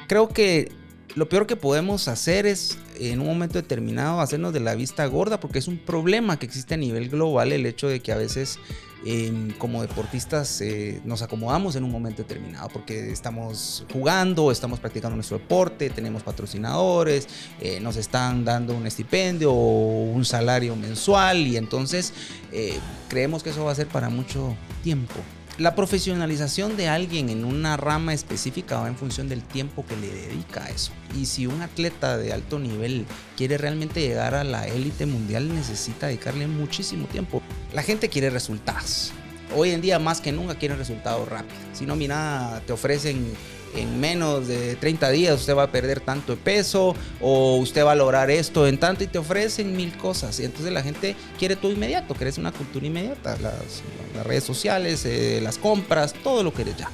Creo que lo peor que podemos hacer es, en un momento determinado, hacernos de la vista gorda, porque es un problema que existe a nivel global, el hecho de que a veces como deportistas nos acomodamos en un momento determinado, porque estamos jugando, estamos practicando nuestro deporte, tenemos patrocinadores, nos están dando un estipendio o un salario mensual, y entonces creemos que eso va a ser para mucho tiempo. La profesionalización de alguien en una rama específica va en función del tiempo que le dedica a eso. Y si un atleta de alto nivel quiere realmente llegar a la élite mundial, necesita dedicarle muchísimo tiempo. La gente quiere resultados. Hoy en día más que nunca quieren resultados rápidos. Si no, mira, te ofrecen en menos de 30 días usted va a perder tanto de peso, o usted va a lograr esto en tanto, y te ofrecen 1000 cosas. Y entonces la gente quiere todo inmediato, quiere una cultura inmediata. Las redes sociales, las compras, todo lo quieres ya.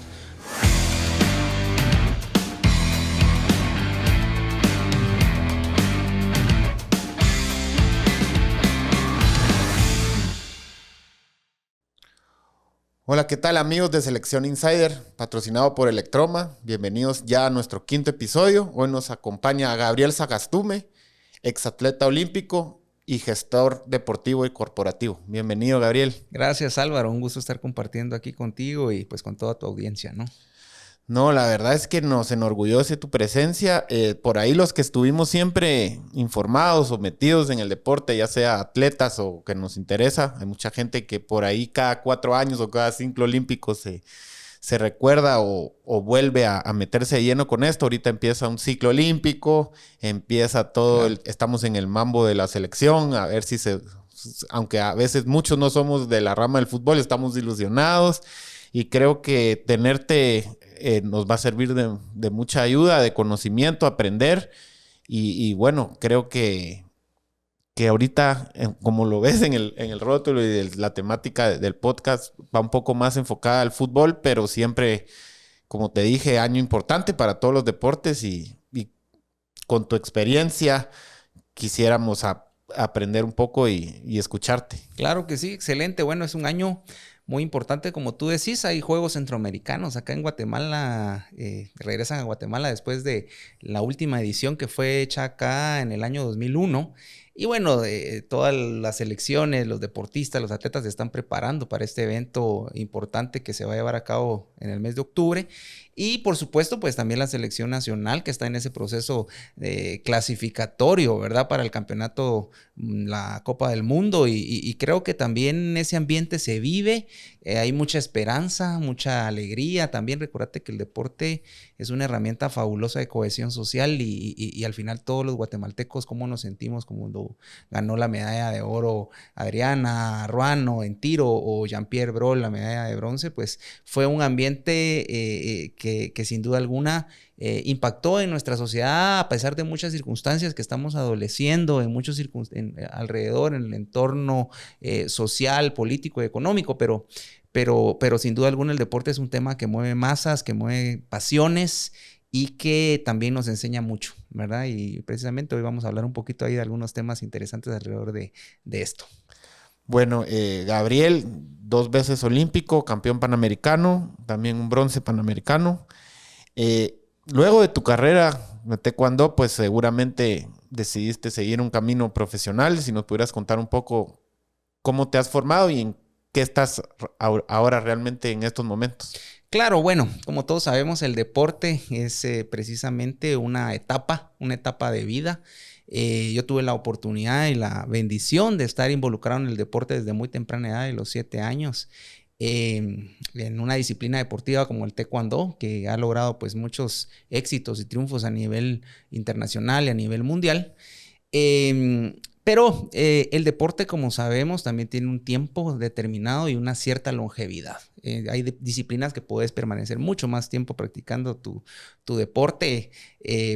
Hola, ¿qué tal amigos de Selección Insider, patrocinado por Electroma? Bienvenidos ya a nuestro 5º episodio. Hoy nos acompaña Gabriel Sagastume, exatleta olímpico y gestor deportivo y corporativo. Bienvenido, Gabriel. Gracias, Álvaro. Un gusto estar compartiendo aquí contigo y pues con toda tu audiencia, ¿no? No, la verdad es que nos enorgullece tu presencia. Por ahí los que estuvimos siempre informados o metidos en el deporte, ya sea atletas o que nos interesa, hay mucha gente que por ahí cada 4 años o cada ciclo olímpico se recuerda o vuelve a meterse de lleno con esto. Ahorita empieza un ciclo olímpico, empieza todo, claro. Estamos en el mambo de la selección, a ver si aunque a veces muchos no somos de la rama del fútbol, estamos ilusionados, y creo que tenerte nos va a servir de mucha ayuda, de conocimiento, aprender, y bueno, creo que ahorita, como lo ves en el rótulo y de la temática del podcast, va un poco más enfocada al fútbol, pero siempre, como te dije, año importante para todos los deportes, y con tu experiencia quisiéramos aprender un poco y escucharte. Claro que sí, excelente. Bueno, es un año muy importante, como tú decís. Hay Juegos Centroamericanos acá en Guatemala, regresan a Guatemala después de la última edición que fue hecha acá en el año 2001. Y bueno, todas las selecciones, los deportistas, los atletas se están preparando para este evento importante que se va a llevar a cabo en el mes de octubre. Y por supuesto, pues también la selección nacional, que está en ese proceso clasificatorio, ¿verdad? Para el campeonato, la Copa del Mundo. Y creo que también ese ambiente se vive. Hay mucha esperanza, mucha alegría. También recordate que el deporte es una herramienta fabulosa de cohesión social, y al final todos los guatemaltecos, cómo nos sentimos cuando ganó la medalla de oro Adriana Ruano en tiro, o Jean-Pierre Brol la medalla de bronce, pues fue un ambiente que sin duda alguna impactó en nuestra sociedad, a pesar de muchas circunstancias que estamos adoleciendo alrededor, en el entorno social, político y económico, pero sin duda alguna el deporte es un tema que mueve masas, que mueve pasiones, y que también nos enseña mucho, ¿verdad? Y precisamente hoy vamos a hablar un poquito ahí de algunos temas interesantes alrededor de esto. Bueno, Gabriel, 2 veces olímpico, campeón panamericano, también un bronce panamericano. Luego de tu carrera de taekwondo, pues seguramente decidiste seguir un camino profesional. Si nos pudieras contar un poco cómo te has formado y en qué estás ahora realmente en estos momentos. Claro, bueno, como todos sabemos, el deporte es precisamente una etapa de vida. Yo tuve la oportunidad y la bendición de estar involucrado en el deporte desde muy temprana edad, de los 7 años, en una disciplina deportiva como el taekwondo, que ha logrado pues muchos éxitos y triunfos a nivel internacional y a nivel mundial. Pero el deporte, como sabemos, también tiene un tiempo determinado y una cierta longevidad. Hay disciplinas que puedes permanecer mucho más tiempo practicando tu deporte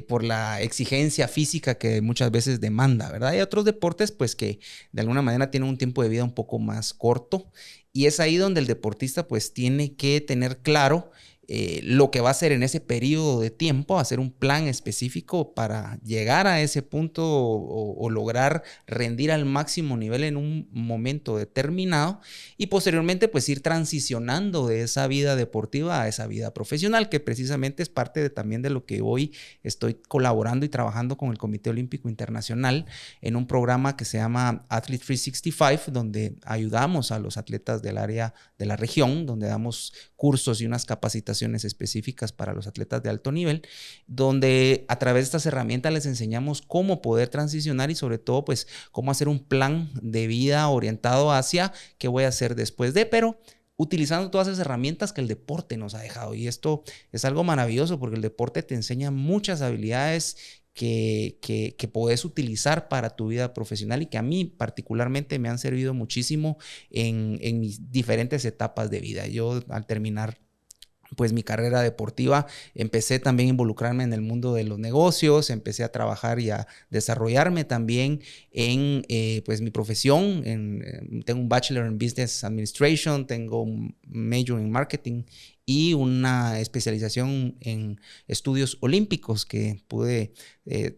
por la exigencia física que muchas veces demanda, ¿verdad? Hay otros deportes pues que de alguna manera tienen un tiempo de vida un poco más corto, y es ahí donde el deportista pues tiene que tener claro lo que va a hacer en ese periodo de tiempo, hacer un plan específico para llegar a ese punto o lograr rendir al máximo nivel en un momento determinado y posteriormente pues ir transicionando de esa vida deportiva a esa vida profesional, que precisamente es parte también de lo que hoy estoy colaborando y trabajando con el Comité Olímpico Internacional en un programa que se llama Athlete 365, donde ayudamos a los atletas del área de la región, donde damos cursos y unas capacitaciones específicas para los atletas de alto nivel, donde a través de estas herramientas les enseñamos cómo poder transicionar y sobre todo pues cómo hacer un plan de vida orientado hacia qué voy a hacer después de, pero utilizando todas esas herramientas que el deporte nos ha dejado. Y esto es algo maravilloso porque el deporte te enseña muchas habilidades que puedes utilizar para tu vida profesional y que a mí particularmente me han servido muchísimo en mis diferentes etapas de vida. Yo al terminar pues mi carrera deportiva, empecé también a involucrarme en el mundo de los negocios, empecé a trabajar y a desarrollarme también en pues mi profesión. Tengo un Bachelor en Business Administration, tengo un Major en Marketing y una especialización en estudios olímpicos que pude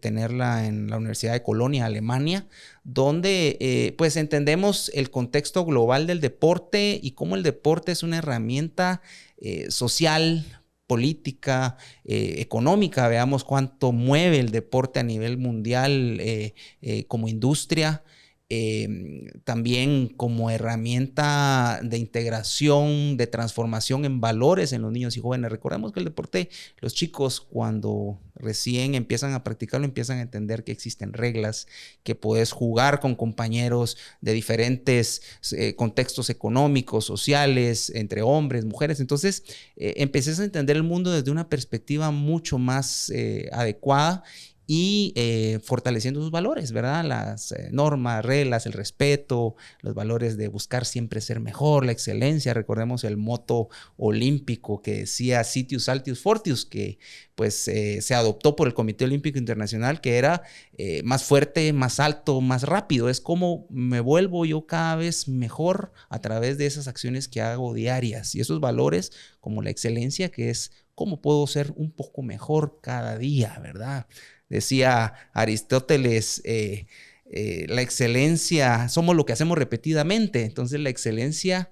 tenerla en la Universidad de Colonia, Alemania, donde pues entendemos el contexto global del deporte y cómo el deporte es una herramienta social, política, económica. Veamos cuánto mueve el deporte a nivel mundial como industria. También como herramienta de integración, de transformación en valores en los niños y jóvenes. Recordemos que el deporte, los chicos cuando recién empiezan a practicarlo, empiezan a entender que existen reglas, que puedes jugar con compañeros de diferentes contextos económicos, sociales, entre hombres, mujeres. Entonces, empecé a entender el mundo desde una perspectiva mucho más adecuada y fortaleciendo sus valores, ¿verdad? Las normas, reglas, el respeto, los valores de buscar siempre ser mejor, la excelencia. Recordemos el moto olímpico que decía Citius Altius Fortius, que pues se adoptó por el Comité Olímpico Internacional, que era más fuerte, más alto, más rápido. Es como me vuelvo yo cada vez mejor a través de esas acciones que hago diarias. Y esos valores como la excelencia, que es cómo puedo ser un poco mejor cada día, ¿verdad? Decía Aristóteles, la excelencia, somos lo que hacemos repetidamente. Entonces la excelencia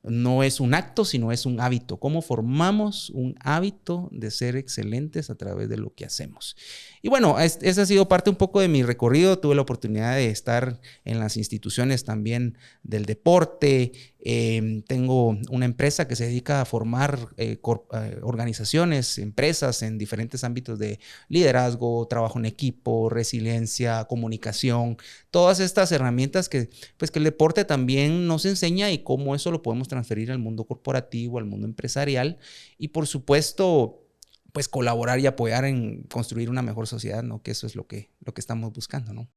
no es un acto, sino es un hábito. ¿Cómo formamos un hábito de ser excelentes a través de lo que hacemos? Y bueno, esa ha sido parte un poco de mi recorrido. Tuve la oportunidad de estar en las instituciones también del deporte. Tengo una empresa que se dedica a formar organizaciones, empresas en diferentes ámbitos de liderazgo, trabajo en equipo, resiliencia, comunicación, todas estas herramientas que el deporte también nos enseña y cómo eso lo podemos transferir al mundo corporativo, al mundo empresarial y por supuesto pues colaborar y apoyar en construir una mejor sociedad, ¿no? Que eso es lo que estamos buscando, ¿no?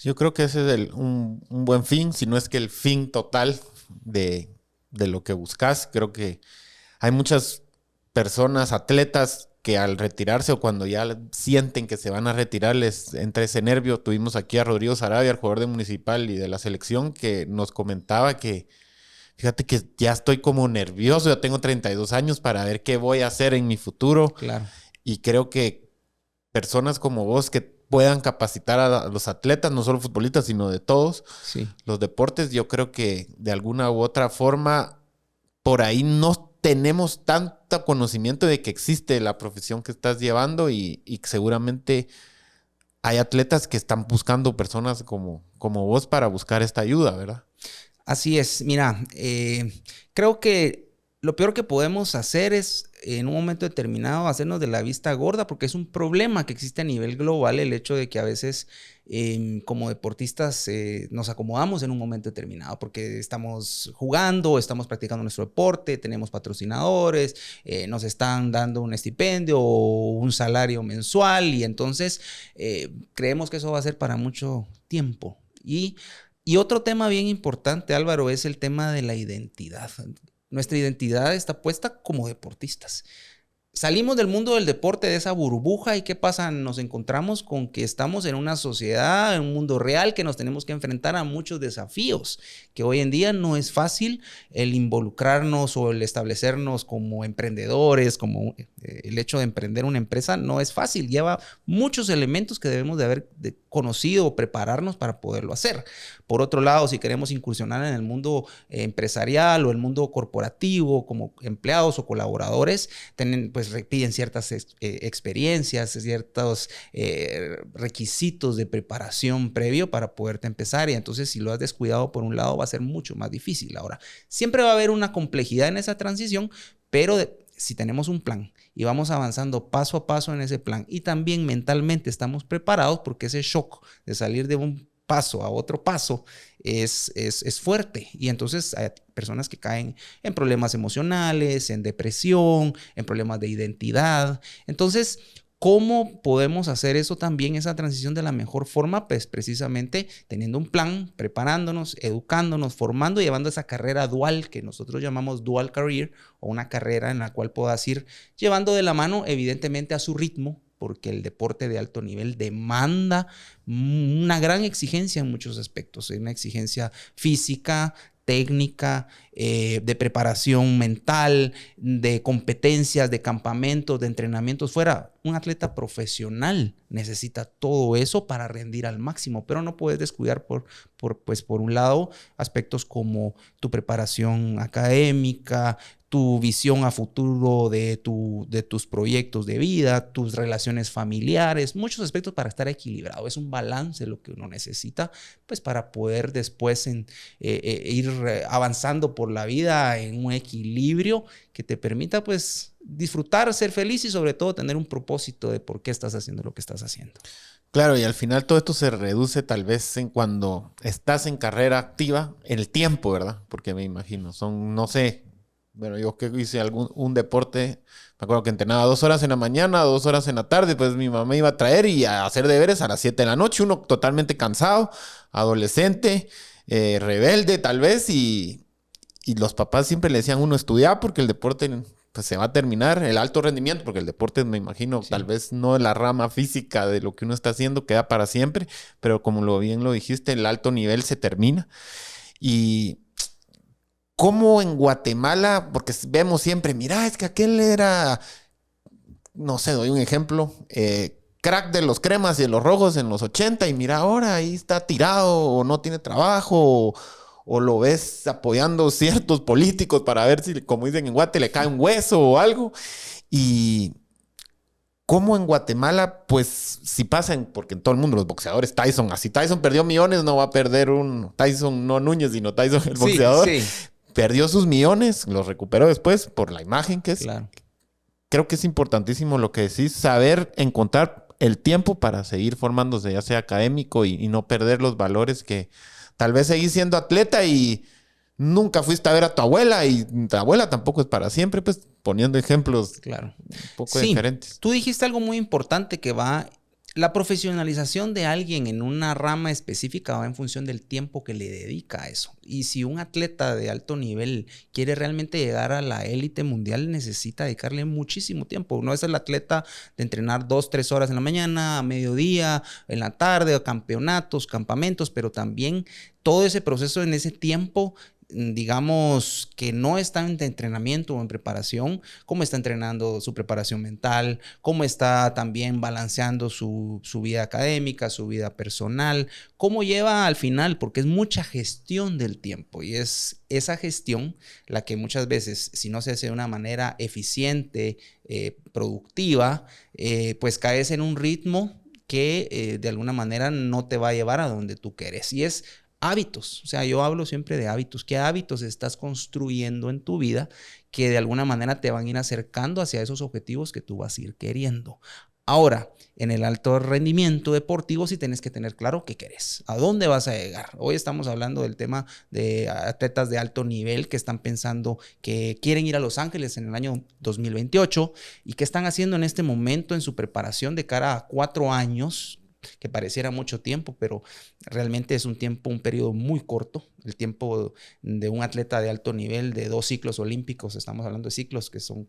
Yo creo que ese es un buen fin, si no es que el fin total de lo que buscas. Creo que hay muchas personas, atletas, que al retirarse o cuando ya sienten que se van a retirar les entra ese nervio. Tuvimos aquí a Rodrigo Sarabia, el jugador de Municipal y de la selección, que nos comentaba que fíjate que ya estoy como nervioso, ya tengo 32 años para ver qué voy a hacer en mi futuro. Claro. Y creo que personas como vos que puedan capacitar a los atletas, no solo futbolistas, sino de todos Sí. los deportes, yo creo que de alguna u otra forma por ahí no tenemos tanto conocimiento de que existe la profesión que estás llevando y seguramente hay atletas que están buscando personas como como vos para buscar esta ayuda, ¿verdad? Así es. Mira, creo que lo peor que podemos hacer es en un momento determinado hacernos de la vista gorda, porque es un problema que existe a nivel global, el hecho de que a veces como deportistas nos acomodamos en un momento determinado, porque estamos jugando, estamos practicando nuestro deporte, tenemos patrocinadores, nos están dando un estipendio o un salario mensual, y entonces creemos que eso va a ser para mucho tiempo. Y otro tema bien importante, Álvaro, es el tema de la identidad. Nuestra identidad está puesta como deportistas. Salimos del mundo del deporte, de esa burbuja, y ¿qué pasa? Nos encontramos con que estamos en una sociedad, en un mundo real, que nos tenemos que enfrentar a muchos desafíos, que hoy en día no es fácil el involucrarnos o el establecernos como emprendedores, como el hecho de emprender una empresa no es fácil, lleva muchos elementos que debemos de haber conocido o prepararnos para poderlo hacer. Por otro lado, si queremos incursionar en el mundo empresarial o el mundo corporativo como empleados o colaboradores, pues piden ciertas experiencias, ciertos requisitos de preparación previo para poderte empezar, y entonces si lo has descuidado por un lado va a ser mucho más difícil. Ahora, siempre va a haber una complejidad en esa transición, pero si tenemos un plan y vamos avanzando paso a paso en ese plan y también mentalmente estamos preparados, porque ese shock de salir de un paso a otro paso es fuerte, y entonces hay personas que caen en problemas emocionales, en depresión, en problemas de identidad. Entonces, ¿cómo podemos hacer eso también, esa transición de la mejor forma? Pues precisamente teniendo un plan, preparándonos, educándonos, formando, llevando esa carrera dual que nosotros llamamos dual career, o una carrera en la cual puedas ir llevando de la mano, evidentemente a su ritmo, porque el deporte de alto nivel demanda una gran exigencia en muchos aspectos, una exigencia física, técnica, de preparación mental, de competencias, de campamentos, de entrenamientos fuera. Un atleta profesional necesita todo eso para rendir al máximo, pero no puedes descuidar por un lado aspectos como tu preparación académica, tu visión a futuro de tus proyectos de vida, tus relaciones familiares, muchos aspectos para estar equilibrado. Es un balance lo que uno necesita, pues, para poder después ir avanzando por la vida en un equilibrio que te permita, pues, disfrutar, ser feliz y sobre todo tener un propósito de por qué estás haciendo lo que estás haciendo. Claro, y al final todo esto se reduce tal vez en cuando estás en carrera activa, el tiempo, ¿verdad? Porque me imagino, no sé, bueno, yo que hice un deporte, me acuerdo que entrenaba 2 horas en la mañana, 2 horas en la tarde, pues mi mamá iba a traer y a hacer deberes a las 7 de la noche, uno totalmente cansado, adolescente, rebelde tal vez, y los papás siempre le decían a uno estudiar porque el deporte pues se va a terminar, el alto rendimiento, porque el deporte me imagino tal vez no la rama física de lo que uno está haciendo queda para siempre, pero como bien lo dijiste, el alto nivel se termina. Y como en Guatemala, porque vemos siempre, mira, es que aquel era, no sé, doy un ejemplo, crack de los cremas y de los rojos en los 80 y mira ahora ahí está tirado o no tiene trabajo o lo ves apoyando ciertos políticos para ver si, como dicen en Guate, le cae un hueso o algo. Y como en Guatemala, pues si pasan, porque en todo el mundo los boxeadores, Tyson, así Tyson perdió millones, no va a perder Tyson, no Núñez, sino Tyson el boxeador. Sí. Perdió sus millones, los recuperó después por la imagen que es. Claro. Creo que es importantísimo lo que decís, saber encontrar el tiempo para seguir formándose, ya sea académico y no perder los valores que tal vez seguís siendo atleta y nunca fuiste a ver a tu abuela y tu abuela tampoco es para siempre, pues poniendo ejemplos claro, un poco diferentes. Tú dijiste algo muy importante que va... La profesionalización de alguien en una rama específica va en función del tiempo que le dedica a eso. Y si un atleta de alto nivel quiere realmente llegar a la élite mundial, necesita dedicarle muchísimo tiempo. No es el atleta de entrenar 2-3 horas en la mañana, a mediodía, en la tarde, a campeonatos, campamentos, pero también todo ese proceso en ese tiempo, digamos, que no está en entrenamiento o en preparación, cómo está entrenando su preparación mental, cómo está también balanceando su vida académica, su vida personal, cómo lleva al final, porque es mucha gestión del tiempo y es esa gestión la que muchas veces, si no se hace de una manera eficiente, productiva, pues caes en un ritmo que de alguna manera no te va a llevar a donde tú quieres. Y es hábitos. O sea, yo hablo siempre de hábitos. ¿Qué hábitos estás construyendo en tu vida que de alguna manera te van a ir acercando hacia esos objetivos que tú vas a ir queriendo? Ahora, en el alto rendimiento deportivo sí tienes que tener claro qué querés, a dónde vas a llegar. Hoy estamos hablando del tema de atletas de alto nivel que están pensando que quieren ir a Los Ángeles en el año 2028 y qué están haciendo en este momento en su preparación de cara a 4 años, que pareciera mucho tiempo, pero realmente es un tiempo, un periodo muy corto. El tiempo de un atleta de alto nivel de 2 ciclos olímpicos, estamos hablando de ciclos que son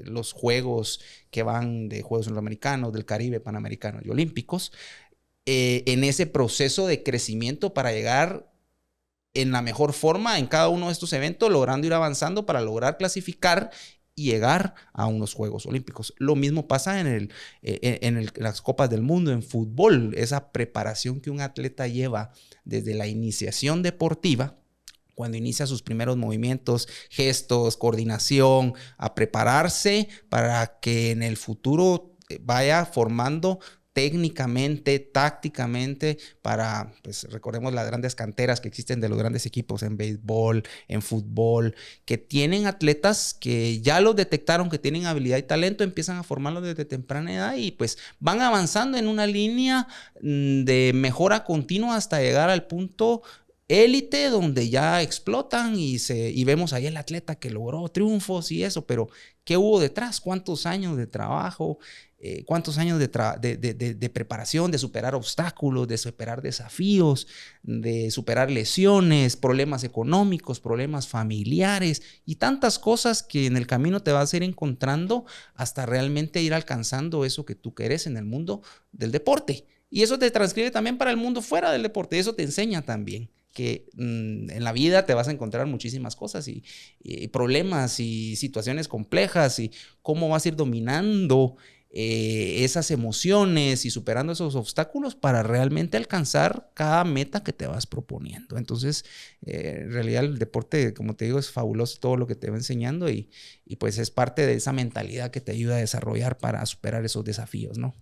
los juegos que van de Juegos Centroamericanos, del Caribe, Panamericanos y Olímpicos, en ese proceso de crecimiento para llegar en la mejor forma en cada uno de estos eventos, logrando ir avanzando para lograr clasificar y llegar a unos Juegos Olímpicos. Lo mismo pasa en las Copas del Mundo, en fútbol, esa preparación que un atleta lleva desde la iniciación deportiva, cuando inicia sus primeros movimientos, gestos, coordinación, a prepararse para que en el futuro vaya formando técnicamente, tácticamente, para, pues recordemos las grandes canteras que existen de los grandes equipos en béisbol, en fútbol, que tienen atletas que ya los detectaron que tienen habilidad y talento, empiezan a formarlos desde temprana edad y pues van avanzando en una línea de mejora continua hasta llegar al punto élite donde ya explotan y vemos ahí el atleta que logró triunfos y eso, pero ¿qué hubo detrás? ¿Cuántos años de trabajo? ¿Cuántos años de preparación, de superar obstáculos, de superar desafíos, de superar lesiones, problemas económicos, problemas familiares y tantas cosas que en el camino te vas a ir encontrando hasta realmente ir alcanzando eso que tú querés en el mundo del deporte? Y eso te transcribe también para el mundo fuera del deporte, eso te enseña también que en la vida te vas a encontrar muchísimas cosas y problemas y situaciones complejas y cómo vas a ir dominando esas emociones y superando esos obstáculos para realmente alcanzar cada meta que te vas proponiendo. Entonces, en realidad el deporte, como te digo, es fabuloso todo lo que te va enseñando y pues es parte de esa mentalidad que te ayuda a desarrollar para superar esos desafíos, ¿no?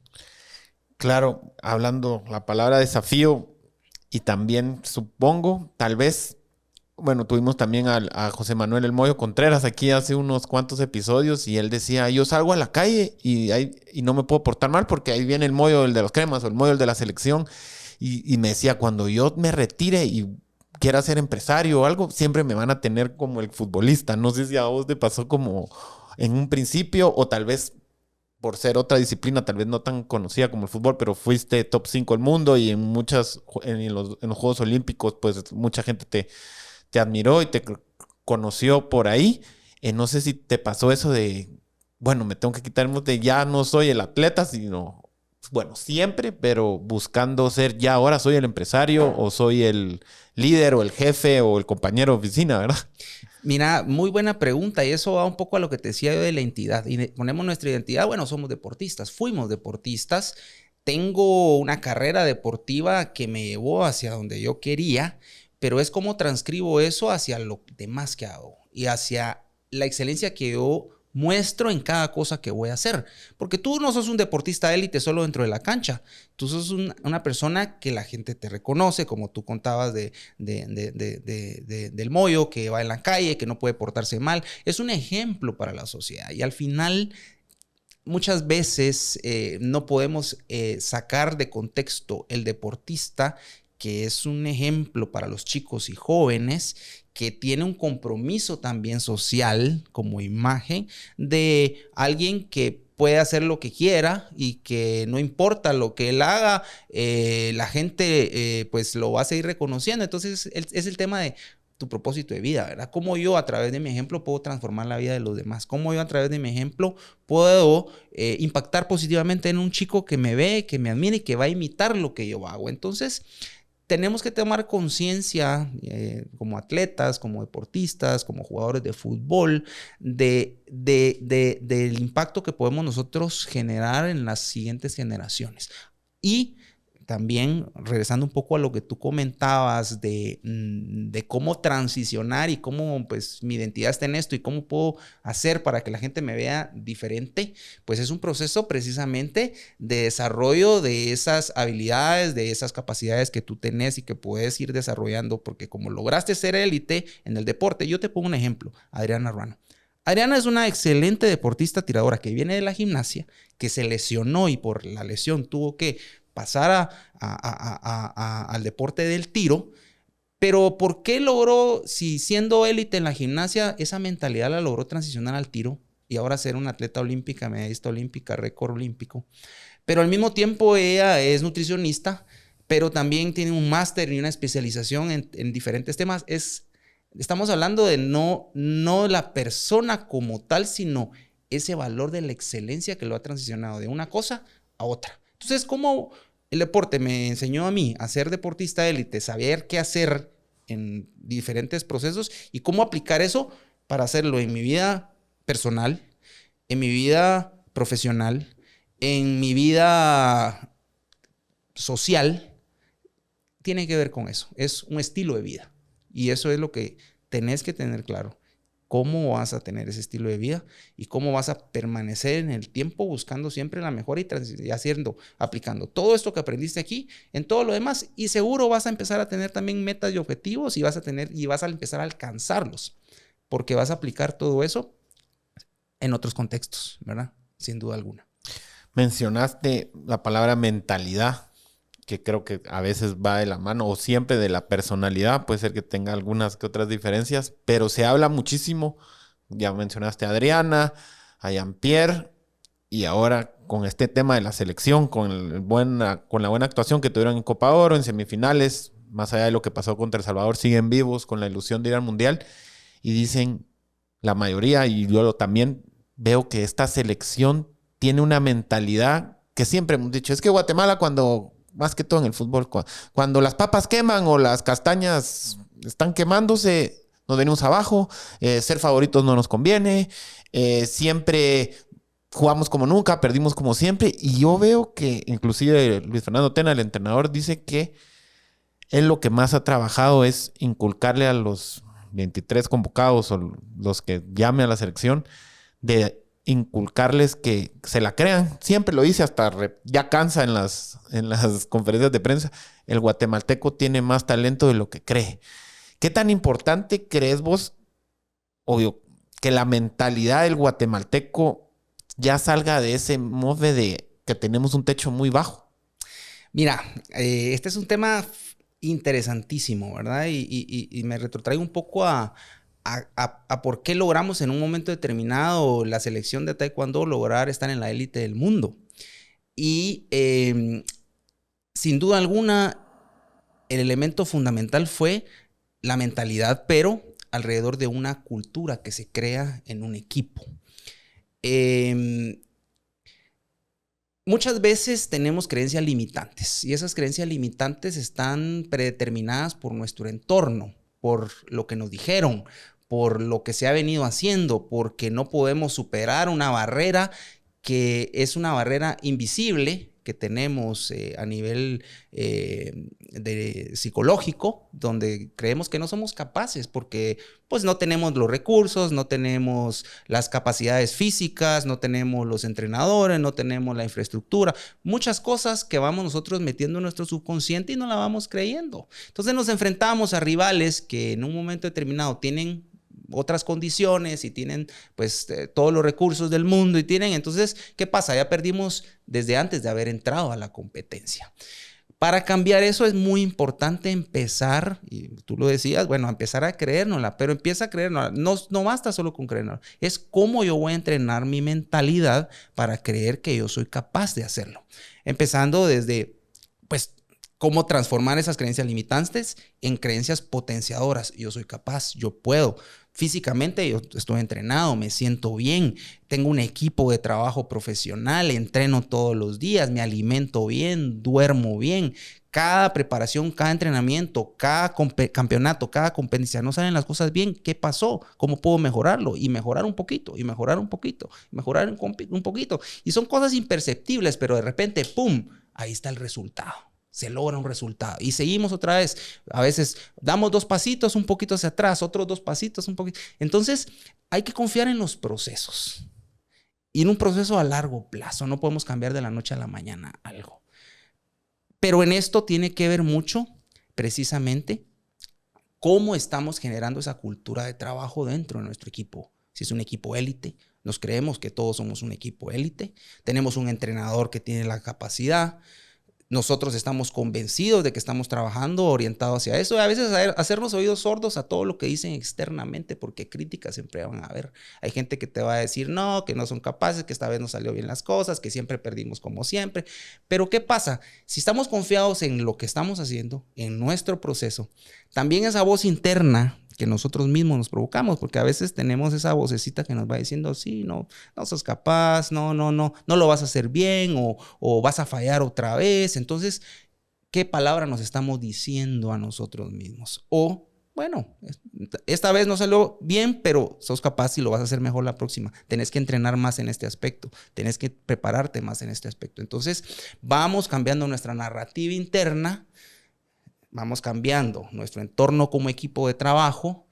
Claro, hablando la palabra desafío y también supongo, tal vez, bueno, tuvimos también a José Manuel El Moyo Contreras aquí hace unos cuantos episodios y él decía, yo salgo a la calle y no me puedo portar mal porque ahí viene el Moyo, el de los cremas o el Moyo, el de la selección. Y me decía, cuando yo me retire y quiera ser empresario o algo, siempre me van a tener como el futbolista. No sé si a vos te pasó como en un principio o tal vez por ser otra disciplina, tal vez no tan conocida como el fútbol, pero fuiste top 5 del mundo y en los Juegos Olímpicos, pues mucha gente te admiró y te conoció por ahí. No sé si te pasó eso de, bueno, me tengo que quitar el mote, ya no soy el atleta, sino, bueno, siempre, pero buscando ser ya ahora soy el empresario o soy el líder o el jefe o el compañero de oficina, ¿verdad? Mira, muy buena pregunta y eso va un poco a lo que te decía yo de la identidad. Y ponemos nuestra identidad, bueno, somos deportistas, fuimos deportistas. Tengo una carrera deportiva que me llevó hacia donde yo quería, pero es como transcribo eso hacia lo demás que hago y hacia la excelencia que yo muestro en cada cosa que voy a hacer. Porque tú no sos un deportista élite solo dentro de la cancha. Tú sos una persona que la gente te reconoce, como tú contabas del Moyo, que va en la calle, que no puede portarse mal. Es un ejemplo para la sociedad. Y al final, muchas veces no podemos sacar de contexto el deportista, que es un ejemplo para los chicos y jóvenes, que tiene un compromiso también social como imagen de alguien que puede hacer lo que quiera y que no importa lo que él haga, la gente pues lo va a seguir reconociendo. Entonces es el tema de tu propósito de vida, ¿verdad? Cómo yo a través de mi ejemplo puedo transformar la vida de los demás. Cómo yo a través de mi ejemplo puedo impactar positivamente en un chico que me ve, que me admira y que va a imitar lo que yo hago. Entonces, tenemos que tomar conciencia como atletas, como deportistas, como jugadores de fútbol, del impacto que podemos nosotros generar en las siguientes generaciones. Y también, regresando un poco a lo que tú comentabas de cómo transicionar y cómo pues mi identidad está en esto y cómo puedo hacer para que la gente me vea diferente, pues es un proceso precisamente de desarrollo de esas habilidades, de esas capacidades que tú tenés y que puedes ir desarrollando, porque como lograste ser élite en el deporte, yo te pongo un ejemplo, Adriana Ruano. Adriana es una excelente deportista tiradora que viene de la gimnasia, que se lesionó y por la lesión tuvo que pasar al deporte del tiro. Pero ¿por qué logró, si siendo élite en la gimnasia, esa mentalidad la logró transicionar al tiro y ahora ser una atleta olímpica, medallista olímpica, récord olímpico? Pero al mismo tiempo ella es nutricionista, pero también tiene un máster y una especialización en diferentes temas. Estamos hablando de no la persona como tal, sino ese valor de la excelencia que lo ha transicionado de una cosa a otra. Entonces, ¿cómo el deporte me enseñó a mí a ser deportista élite, saber qué hacer en diferentes procesos y cómo aplicar eso para hacerlo en mi vida personal, en mi vida profesional, en mi vida social? Tiene que ver con eso. Es un estilo de vida. Y eso es lo que tenés que tener claro. Cómo vas a tener ese estilo de vida y cómo vas a permanecer en el tiempo buscando siempre la mejora y haciendo, aplicando todo esto que aprendiste aquí en todo lo demás. Y seguro vas a empezar a tener también metas y objetivos y vas a empezar a alcanzarlos, porque vas a aplicar todo eso en otros contextos, ¿verdad? Sin duda alguna. Mencionaste la palabra mentalidad, que creo que a veces va de la mano o siempre de la personalidad. Puede ser que tenga algunas que otras diferencias, pero se habla muchísimo. Ya mencionaste a Adriana, a Jean-Pierre, y ahora con este tema de la selección, con la buena actuación que tuvieron en Copa Oro, en semifinales, más allá de lo que pasó contra El Salvador, siguen vivos con la ilusión de ir al Mundial. Y dicen la mayoría, y yo también veo que esta selección tiene una mentalidad que siempre hemos dicho, es que Guatemala más que todo en el fútbol, cuando las papas queman o las castañas están quemándose, nos venimos abajo, ser favoritos no nos conviene, siempre jugamos como nunca, perdimos como siempre, y yo veo que inclusive Luis Fernando Tena, el entrenador, dice que él lo que más ha trabajado es inculcarle a los 23 convocados o los que llame a la selección, de inculcarles que se la crean. Siempre lo dice, hasta ya cansa en las conferencias de prensa. El guatemalteco tiene más talento de lo que cree. ¿Qué tan importante crees vos, obvio, que la mentalidad del guatemalteco ya salga de ese modo de que tenemos un techo muy bajo? Mira, este es un tema interesantísimo, ¿verdad? Y me retrotraigo un poco a por qué logramos en un momento determinado la selección de taekwondo lograr estar en la élite del mundo. Y sin duda alguna, el elemento fundamental fue la mentalidad, pero alrededor de una cultura que se crea en un equipo. Muchas veces tenemos creencias limitantes y esas creencias limitantes están predeterminadas por nuestro entorno, por lo que nos dijeron, por lo que se ha venido haciendo, porque no podemos superar una barrera que es una barrera invisible que tenemos a nivel psicológico, donde creemos que no somos capaces porque pues no tenemos los recursos, no tenemos las capacidades físicas, no tenemos los entrenadores, no tenemos la infraestructura, muchas cosas que vamos nosotros metiendo en nuestro subconsciente y no la vamos creyendo. Entonces nos enfrentamos a rivales que en un momento determinado tienen otras condiciones y tienen pues todos los recursos del mundo y tienen, entonces, ¿qué pasa? Ya perdimos desde antes de haber entrado a la competencia. Para cambiar eso es muy importante empezar, y tú lo decías, bueno, empezar a creérnosla, pero empieza a creérnosla. No basta solo con creérnosla, es cómo yo voy a entrenar mi mentalidad para creer que yo soy capaz de hacerlo. Empezando desde, pues, cómo transformar esas creencias limitantes en creencias potenciadoras. Yo soy capaz, yo puedo. Físicamente yo estoy entrenado, me siento bien, tengo un equipo de trabajo profesional, entreno todos los días, me alimento bien, duermo bien. Cada preparación, cada entrenamiento, cada campeonato, cada competencia, no salen las cosas bien. ¿Qué pasó? ¿Cómo puedo mejorarlo? Y mejorar un poquito, y mejorar un poquito, y mejorar un poquito. Y son cosas imperceptibles, pero de repente, ¡pum!, ahí está el resultado. se logra un resultado. Y seguimos otra vez. A veces damos 2 pasitos un poquito hacia atrás, otros 2 pasitos un poquito. Entonces, hay que confiar en los procesos. Y en un proceso a largo plazo. No podemos cambiar de la noche a la mañana algo. Pero en esto tiene que ver mucho, precisamente, cómo estamos generando esa cultura de trabajo dentro de nuestro equipo. Si es un equipo élite, nos creemos que todos somos un equipo élite. Tenemos un entrenador que tiene la capacidad. Nosotros estamos convencidos de que estamos trabajando orientado hacia eso. Y a veces hacernos oídos sordos a todo lo que dicen externamente, porque críticas siempre van a haber. Hay gente que te va a decir no, que no son capaces, que esta vez no salió bien las cosas, que siempre perdimos como siempre. Pero ¿qué pasa? Si estamos confiados en lo que estamos haciendo, en nuestro proceso, también esa voz interna que nosotros mismos nos provocamos, porque a veces tenemos esa vocecita que nos va diciendo, sí, no sos capaz, no lo vas a hacer bien o vas a fallar otra vez. Entonces, ¿qué palabra nos estamos diciendo a nosotros mismos? O, bueno, esta vez no salió bien, pero sos capaz y lo vas a hacer mejor la próxima. Tenés que entrenar más en este aspecto, tenés que prepararte más en este aspecto. Entonces, vamos cambiando nuestra narrativa interna, vamos cambiando nuestro entorno como equipo de trabajo,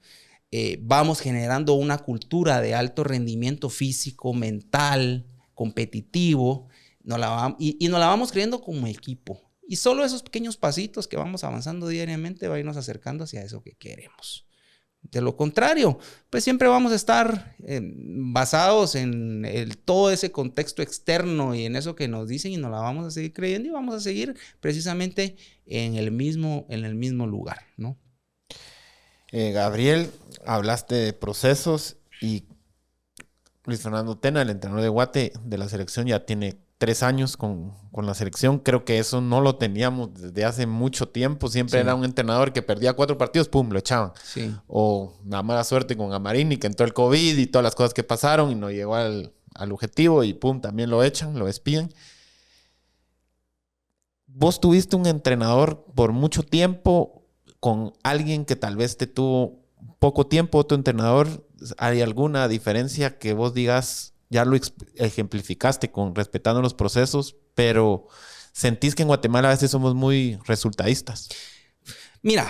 vamos generando una cultura de alto rendimiento físico, mental, competitivo, y nos la vamos creyendo como equipo. Y solo esos pequeños pasitos que vamos avanzando diariamente va a irnos acercando hacia eso que queremos. De lo contrario, pues siempre vamos a estar basados en todo ese contexto externo y en eso que nos dicen y nos la vamos a seguir creyendo y vamos a seguir precisamente en el mismo lugar, ¿no? Gabriel, hablaste de procesos y Luis Fernando Tena, el entrenador de Guate de la selección, ya tiene 3 años con la selección. Creo que eso no lo teníamos desde hace mucho tiempo. Siempre era un entrenador que perdía 4 partidos, ¡pum!, lo echaban. Sí. O la mala suerte con Amarini, que entró el COVID y todas las cosas que pasaron y no llegó al objetivo y ¡pum!, también lo echan, lo despiden. Vos tuviste un entrenador por mucho tiempo con alguien que tal vez te tuvo poco tiempo, otro entrenador. ¿Hay alguna diferencia que vos digas, ya lo ejemplificaste con respetando los procesos, pero sentís que en Guatemala a veces somos muy resultadistas? Mira,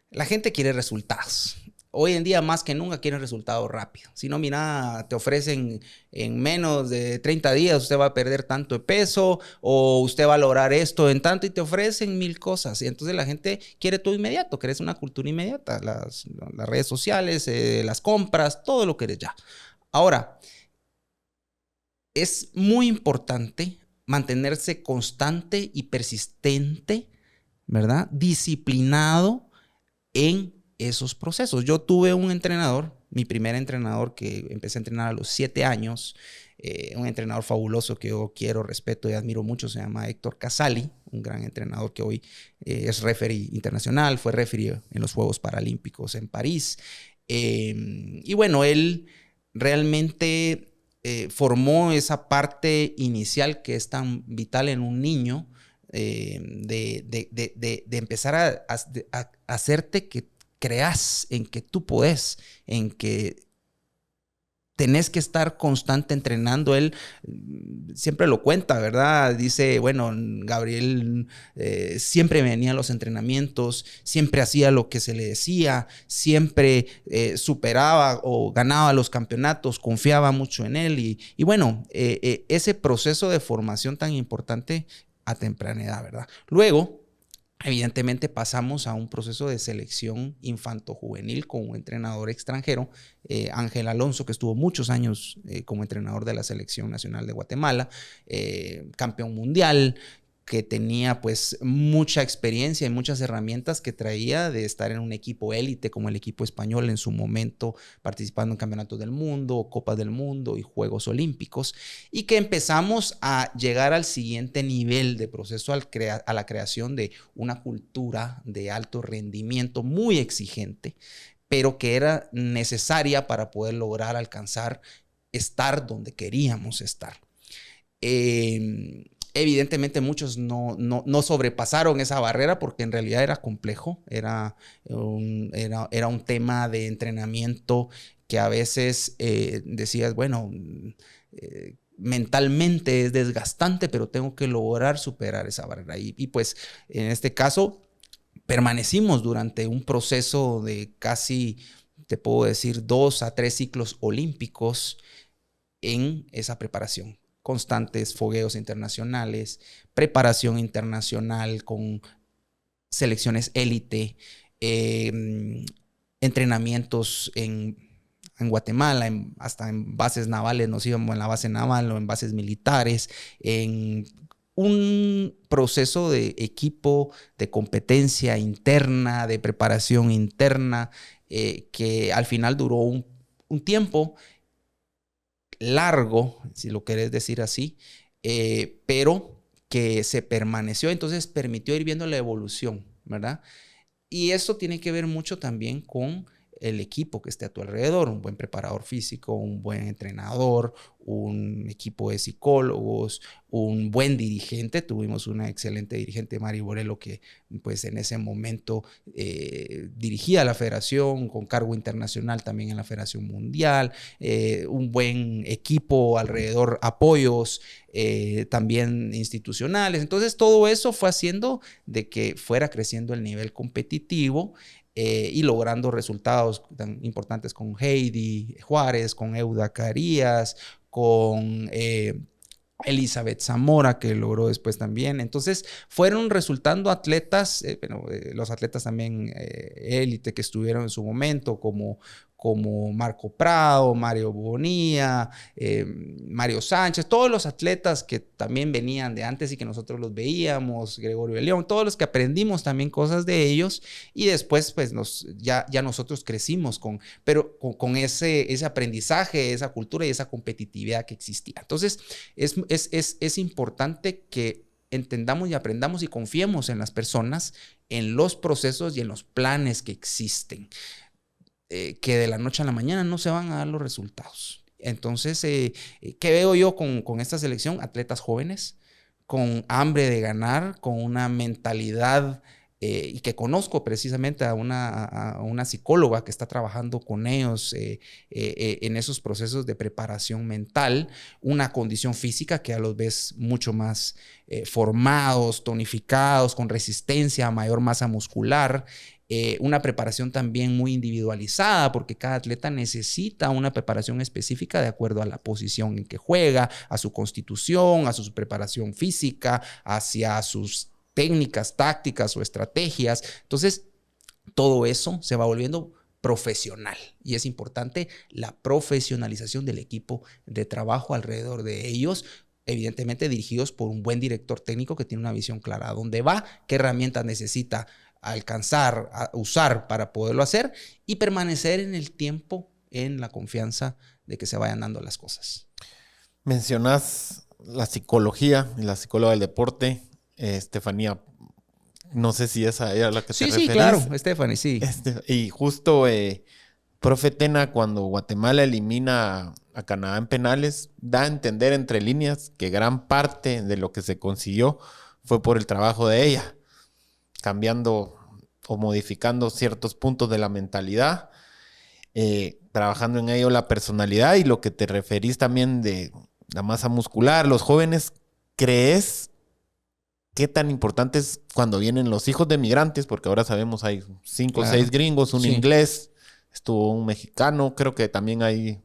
la gente quiere resultados. Hoy en día más que nunca quieren resultados rápidos. Si no, mira, te ofrecen en menos de 30 días, usted va a perder tanto de peso o usted va a lograr esto en tanto y te ofrecen 1000 cosas. Y entonces la gente quiere todo inmediato, querés una cultura inmediata. Las redes sociales, las compras, todo lo querés ya. Ahora, es muy importante mantenerse constante y persistente, ¿verdad? Disciplinado en esos procesos. Yo tuve un entrenador, mi primer entrenador que empecé a entrenar a los 7 años, un entrenador fabuloso que yo quiero, respeto y admiro mucho, se llama Héctor Casali, un gran entrenador que hoy es referee internacional, fue referee en los Juegos Paralímpicos en París. Y bueno, él realmente formó esa parte inicial que es tan vital en un niño, de empezar a hacerte que creas en que tú podés, en que tenés que estar constante entrenando. Él siempre lo cuenta, ¿verdad? Dice, bueno, Gabriel siempre venía a los entrenamientos, siempre hacía lo que se le decía, siempre superaba o ganaba los campeonatos, confiaba mucho en él. Y bueno, ese proceso de formación tan importante a temprana edad, ¿verdad? Luego, evidentemente pasamos a un proceso de selección infanto-juvenil con un entrenador extranjero, Ángel Alonso, que estuvo muchos años como entrenador de la Selección Nacional de Guatemala, campeón mundial, que tenía pues mucha experiencia y muchas herramientas que traía de estar en un equipo élite como el equipo español en su momento, participando en campeonatos del mundo, Copas del Mundo y Juegos Olímpicos, y que empezamos a llegar al siguiente nivel de proceso a la creación de una cultura de alto rendimiento muy exigente, pero que era necesaria para poder lograr alcanzar estar donde queríamos estar. Evidentemente muchos no sobrepasaron esa barrera porque en realidad era complejo, era un tema de entrenamiento que a veces decías, bueno, mentalmente es desgastante, pero tengo que lograr superar esa barrera. Y pues en este caso permanecimos durante un proceso de casi, te puedo decir, 2 a 3 ciclos olímpicos en esa preparación. Constantes fogueos internacionales, preparación internacional con selecciones élite, entrenamientos en Guatemala, hasta en bases navales, nos íbamos en la base naval o en bases militares, en un proceso de equipo, de competencia interna, de preparación interna, que al final duró un tiempo largo, si lo querés decir así, pero que se permaneció, entonces permitió ir viendo la evolución, ¿verdad? Y esto tiene que ver mucho también con el equipo que esté a tu alrededor, un buen preparador físico, un buen entrenador, un equipo de psicólogos, un buen dirigente. Tuvimos una excelente dirigente, Mari Borello, que pues en ese momento dirigía la federación con cargo internacional también en la Federación Mundial, un buen equipo alrededor, apoyos también institucionales. Entonces todo eso fue haciendo de que fuera creciendo el nivel competitivo y logrando resultados tan importantes con Heidi Juárez, con Euda Carías, con Elizabeth Zamora, que logró después también. Entonces fueron resultando atletas, los atletas también élite que estuvieron en su momento, como Marco Prado, Mario Bonilla, Mario Sánchez, todos los atletas que también venían de antes y que nosotros los veíamos, Gregorio de León, todos los que aprendimos también cosas de ellos, y después pues ya nosotros crecimos con ese aprendizaje, esa cultura y esa competitividad que existía. Entonces es importante que entendamos y aprendamos y confiemos en las personas, en los procesos y en los planes que existen. Que de la noche a la mañana no se van a dar los resultados. Entonces, ¿qué veo yo con esta selección? Atletas jóvenes, con hambre de ganar, con una mentalidad, y que conozco precisamente a una psicóloga que está trabajando con ellos en esos procesos de preparación mental, una condición física que a los ves mucho más formados, tonificados, con resistencia, mayor masa muscular, una preparación también muy individualizada, porque cada atleta necesita una preparación específica de acuerdo a la posición en que juega, a su constitución, a su preparación física, hacia sus técnicas, tácticas o estrategias. Entonces, todo eso se va volviendo profesional y es importante la profesionalización del equipo de trabajo alrededor de ellos, evidentemente dirigidos por un buen director técnico que tiene una visión clara a dónde va, qué herramientas necesita alcanzar, a usar para poderlo hacer y permanecer en el tiempo en la confianza de que se vayan dando las cosas. Mencionas la psicología y la psicóloga del deporte, Estefanía. No sé si esa era la que te referís. Sí, claro, Stephanie, sí. Y justo, profe Tena, cuando Guatemala elimina a Canadá en penales, da a entender entre líneas que gran parte de lo que se consiguió fue por el trabajo de ella, cambiando o modificando ciertos puntos de la mentalidad, trabajando en ello la personalidad y lo que te referís también de la masa muscular. Los jóvenes, ¿crees qué tan importante es cuando vienen los hijos de migrantes? Porque ahora sabemos hay 5 o 6 gringos, un inglés, estuvo un mexicano, creo que también hay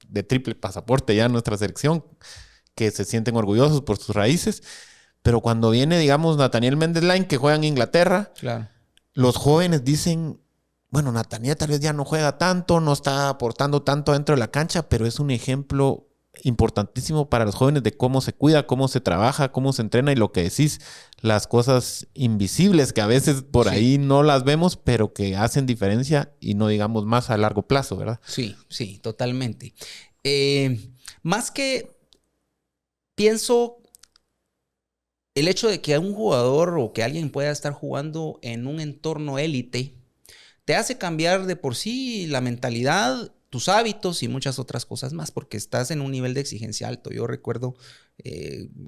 de triple pasaporte ya en nuestra selección, que se sienten orgullosos por sus raíces. Pero cuando viene, digamos, Nathaniel Mendelsline, que juega en Inglaterra, los jóvenes dicen, bueno, Nathaniel tal vez ya no juega tanto, no está aportando tanto dentro de la cancha, pero es un ejemplo importantísimo para los jóvenes de cómo se cuida, cómo se trabaja, cómo se entrena y lo que decís, las cosas invisibles que a veces por ahí no las vemos, pero que hacen diferencia y no digamos más a largo plazo, ¿verdad? Sí, totalmente. Más que pienso el hecho de que un jugador o que alguien pueda estar jugando en un entorno élite te hace cambiar de por sí la mentalidad tus hábitos y muchas otras cosas más, porque estás en un nivel de exigencia alto. Yo recuerdo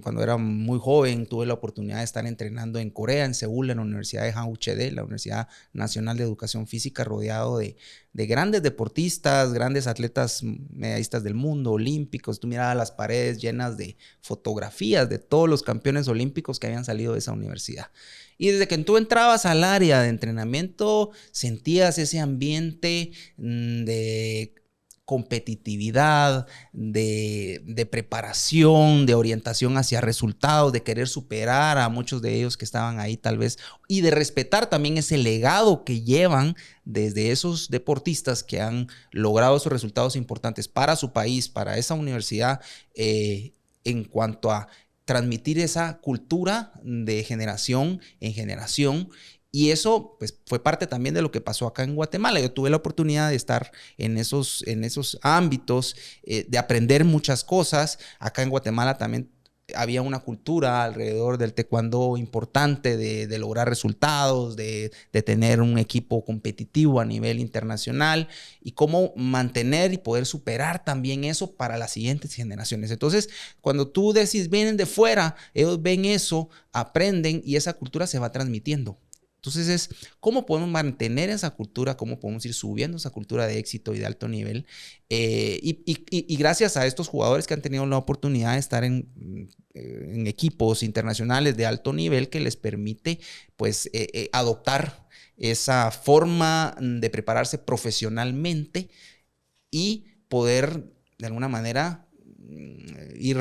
cuando era muy joven, tuve la oportunidad de estar entrenando en Corea, en Seúl, en la Universidad de Hanguk-chae, la Universidad Nacional de Educación Física, rodeado de grandes deportistas, grandes atletas medallistas del mundo, olímpicos. Tú mirabas las paredes llenas de fotografías de todos los campeones olímpicos que habían salido de esa universidad. Y desde que tú entrabas al área de entrenamiento, sentías ese ambiente de competitividad, de preparación, de orientación hacia resultados, de querer superar a muchos de ellos que estaban ahí tal vez, y de respetar también ese legado que llevan desde esos deportistas que han logrado esos resultados importantes para su país, para esa universidad, en cuanto a transmitir esa cultura de generación en generación. Y eso pues, fue parte también de lo que pasó acá en Guatemala. Yo tuve la oportunidad de estar en esos ámbitos, de aprender muchas cosas. Acá en Guatemala también había una cultura alrededor del taekwondo importante de lograr resultados, de tener un equipo competitivo a nivel internacional y cómo mantener y poder superar también eso para las siguientes generaciones. Entonces, cuando tú decís, vienen de fuera, ellos ven eso, aprenden y esa cultura se va transmitiendo. Entonces es cómo podemos mantener esa cultura, cómo podemos ir subiendo esa cultura de éxito y de alto nivel. Y gracias a estos jugadores que han tenido la oportunidad de estar en equipos internacionales de alto nivel que les permite pues adoptar esa forma de prepararse profesionalmente y poder de alguna manera ir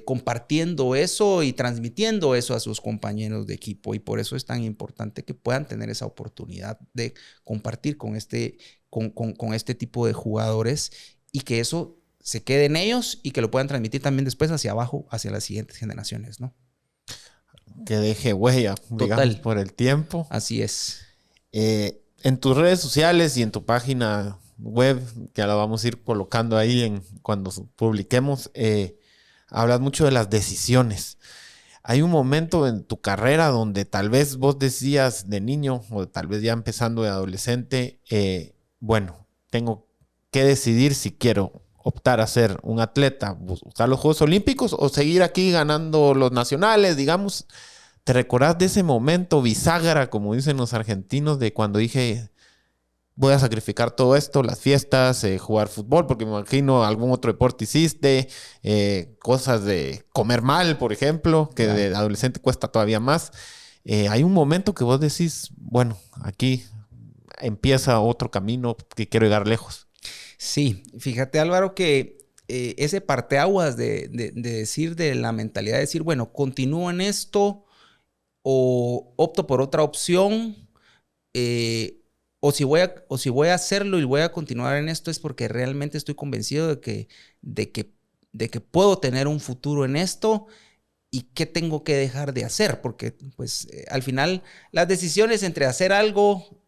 compartiendo eso y transmitiendo eso a sus compañeros de equipo, y por eso es tan importante que puedan tener esa oportunidad de compartir con este tipo de jugadores y que eso se quede en ellos y que lo puedan transmitir también después hacia abajo, hacia las siguientes generaciones, ¿no? Que deje huella, digamos, Total. por el tiempo. Así es. En tus redes sociales y en tu página web, que la vamos a ir colocando ahí cuando publiquemos, hablas mucho de las decisiones. Hay un momento en tu carrera donde tal vez vos decías de niño o tal vez ya empezando de adolescente, bueno, tengo que decidir si quiero optar a ser un atleta, buscar los Juegos Olímpicos o seguir aquí ganando los nacionales, digamos. ¿Te recordás de ese momento bisagra, como dicen los argentinos, de cuando dije, voy a sacrificar todo esto, las fiestas, jugar fútbol, porque me imagino algún otro deporte hiciste, cosas de comer mal, por ejemplo, que de adolescente cuesta todavía más? Hay un momento que vos decís, bueno, aquí empieza otro camino que quiero llegar lejos. Sí, fíjate, Álvaro, que ese parteaguas de decir, de la mentalidad de decir, bueno, continúo en esto o opto por otra opción, o si voy a hacerlo y voy a continuar en esto es porque realmente estoy convencido de que puedo tener un futuro en esto y qué tengo que dejar de hacer, porque pues al final las decisiones entre hacer algo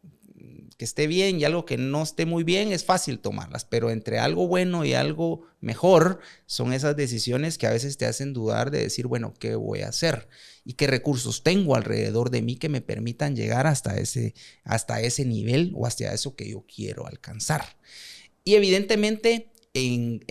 que esté bien y algo que no esté muy bien es fácil tomarlas, pero entre algo bueno y algo mejor son esas decisiones que a veces te hacen dudar de decir, bueno, ¿qué voy a hacer? ¿Y qué recursos tengo alrededor de mí que me permitan llegar hasta ese nivel o hasta eso que yo quiero alcanzar? Y evidentemente en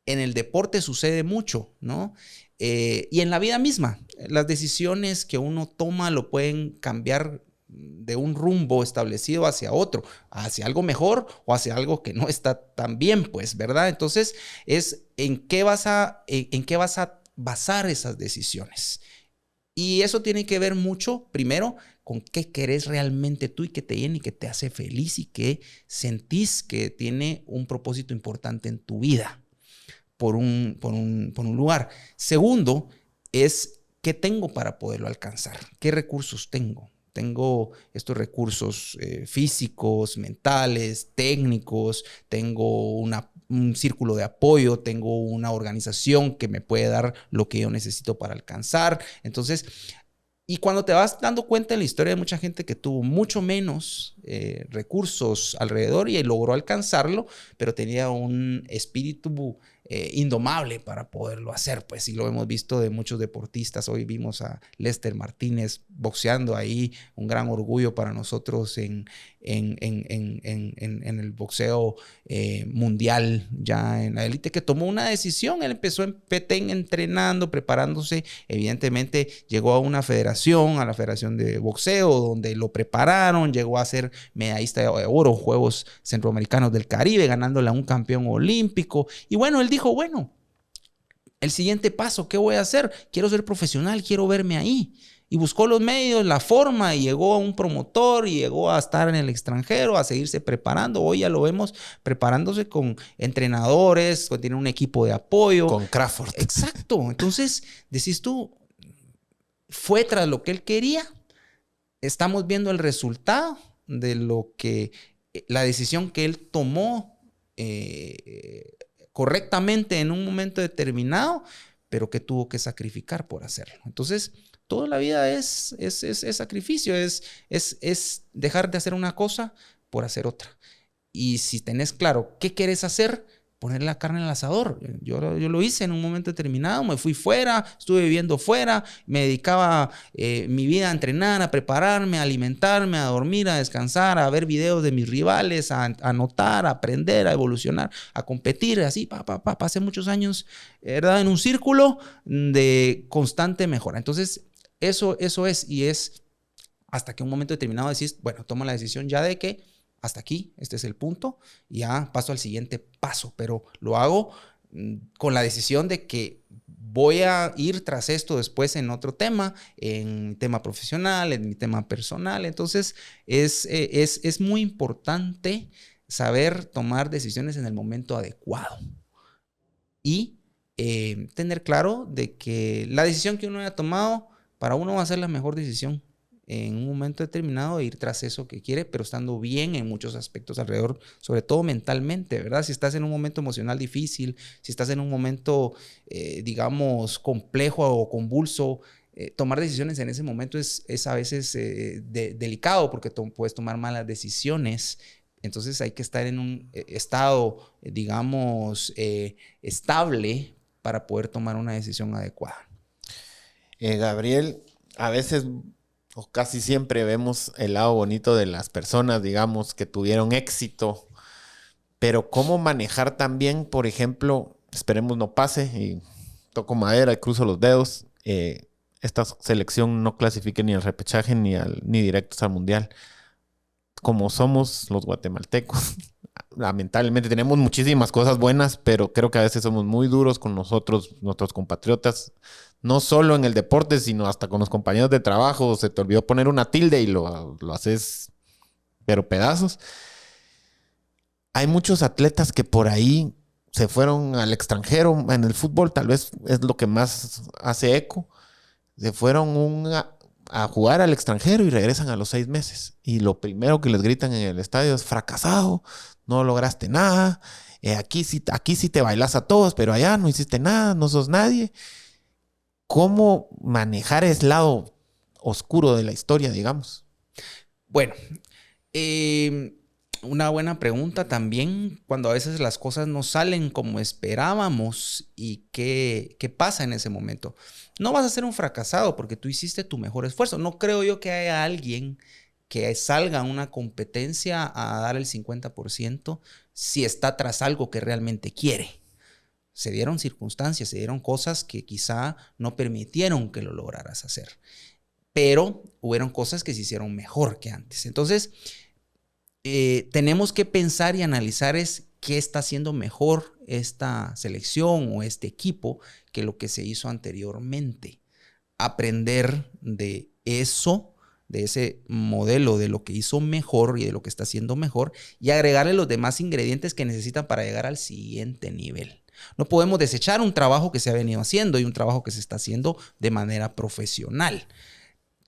el deporte sucede mucho, ¿no? Y en la vida misma, las decisiones que uno toma lo pueden cambiar de un rumbo establecido hacia otro, hacia algo mejor o hacia algo que no está tan bien, pues, ¿verdad? Entonces, es en qué vas a basar esas decisiones. Y eso tiene que ver mucho, primero, con qué querés realmente tú y qué te llena y qué te hace feliz y qué sentís que tiene un propósito importante en tu vida por un lugar. Segundo, es qué tengo para poderlo alcanzar, qué recursos tengo. Tengo estos recursos físicos, mentales, técnicos, tengo un círculo de apoyo, tengo una organización que me puede dar lo que yo necesito para alcanzar. Entonces, y cuando te vas dando cuenta en la historia de mucha gente que tuvo mucho menos recursos alrededor y logró alcanzarlo, pero tenía un espíritu indomable para poderlo hacer, pues, y lo hemos visto de muchos deportistas. Hoy vimos a Lester Martínez boxeando ahí, un gran orgullo para nosotros en el boxeo mundial, ya en la élite, que tomó una decisión. Él empezó en Petén entrenando, preparándose, evidentemente llegó a una federación, a la Federación de Boxeo, donde lo prepararon, llegó a ser medallista de oro, Juegos Centroamericanos del Caribe, ganándole a un campeón olímpico. Y bueno, él dijo, bueno, el siguiente paso, ¿qué voy a hacer? Quiero ser profesional, quiero verme ahí. Y buscó los medios, la forma, y llegó a un promotor, y llegó a estar en el extranjero, a seguirse preparando. Hoy ya lo vemos preparándose con entrenadores, tiene un equipo de apoyo. Con Crawford. Exacto. Entonces, decís tú, fue tras lo que él quería. Estamos viendo el resultado de lo que, la decisión que él tomó correctamente en un momento determinado, pero que tuvo que sacrificar por hacerlo. Entonces, toda la vida es sacrificio, es dejar de hacer una cosa por hacer otra. Y si tenés claro qué querés hacer, poner la carne en el asador. Yo lo hice en un momento determinado, me fui fuera, estuve viviendo fuera, me dedicaba mi vida a entrenar, a prepararme, a alimentarme, a dormir, a descansar, a ver videos de mis rivales, a anotar, a aprender, a evolucionar, a competir, así, pasé muchos años, ¿verdad? En un círculo de constante mejora. Entonces, eso es, y es hasta que un momento determinado decís, bueno, tomo la decisión ya de que hasta aquí, este es el punto, y ya paso al siguiente paso, pero lo hago con la decisión de que voy a ir tras esto después en otro tema, en mi tema profesional, en mi tema personal. Entonces, es muy importante saber tomar decisiones en el momento adecuado y tener claro de que la decisión que uno haya tomado para uno va a ser la mejor decisión en un momento determinado, de ir tras eso que quiere, pero estando bien en muchos aspectos alrededor, sobre todo mentalmente, ¿verdad? Si estás en un momento emocional difícil, si estás en un momento, digamos, complejo o convulso, tomar decisiones en ese momento es a veces delicado, porque puedes tomar malas decisiones. Entonces hay que estar en un estado, digamos, estable para poder tomar una decisión adecuada. Gabriel, a veces o casi siempre vemos el lado bonito de las personas, digamos, que tuvieron éxito, pero cómo manejar también, por ejemplo, esperemos no pase, y toco madera y cruzo los dedos, esta selección no clasifique ni al repechaje ni directos al mundial. Como somos los guatemaltecos, lamentablemente tenemos muchísimas cosas buenas, pero creo que a veces somos muy duros con nosotros, nuestros compatriotas, no solo en el deporte, sino hasta con los compañeros de trabajo. Se te olvidó poner una tilde y lo haces, pero pedazos. Hay muchos atletas que por ahí se fueron al extranjero. En el fútbol tal vez es lo que más hace eco. Se fueron a jugar al extranjero y regresan a los 6 meses. Y lo primero que les gritan en el estadio es fracasado, no lograste nada, aquí sí te bailas a todos, pero allá no hiciste nada, no sos nadie. ¿Cómo manejar ese lado oscuro de la historia, digamos? Bueno, una buena pregunta también, cuando a veces las cosas no salen como esperábamos, y qué pasa en ese momento. No vas a ser un fracasado porque tú hiciste tu mejor esfuerzo. No creo yo que haya alguien que salga a una competencia a dar el 50% si está tras algo que realmente quiere. Se dieron circunstancias, se dieron cosas que quizá no permitieron que lo lograras hacer, pero hubieron cosas que se hicieron mejor que antes. Entonces, tenemos que pensar y analizar qué está haciendo mejor esta selección o este equipo que lo que se hizo anteriormente. Aprender de eso, de ese modelo, de lo que hizo mejor y de lo que está haciendo mejor, y agregarle los demás ingredientes que necesitan para llegar al siguiente nivel. No podemos desechar un trabajo que se ha venido haciendo y un trabajo que se está haciendo de manera profesional.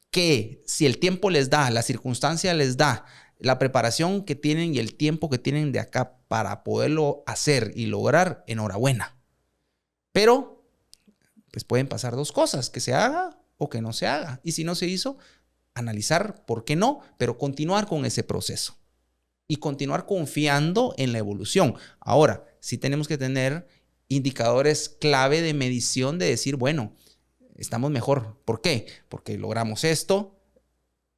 Que si el tiempo les da, la circunstancia les da, la preparación que tienen y el tiempo que tienen de acá para poderlo hacer y lograr, enhorabuena. Pero, pues pueden pasar dos cosas, que se haga o que no se haga. Y si no se hizo, analizar por qué no, pero continuar con ese proceso. Y continuar confiando en la evolución. Ahora, sí tenemos que tener indicadores clave de medición de decir, bueno, estamos mejor. ¿Por qué? Porque logramos esto,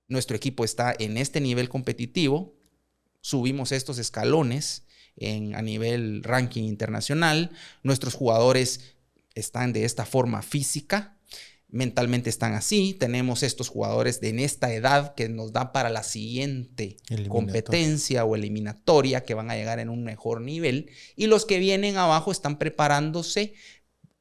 nuestro equipo está en este nivel competitivo, subimos estos escalones a nivel ranking internacional, nuestros jugadores están de esta forma física, mentalmente están así, tenemos estos jugadores en esta edad que nos da para la siguiente competencia o eliminatoria que van a llegar en un mejor nivel, y los que vienen abajo están preparándose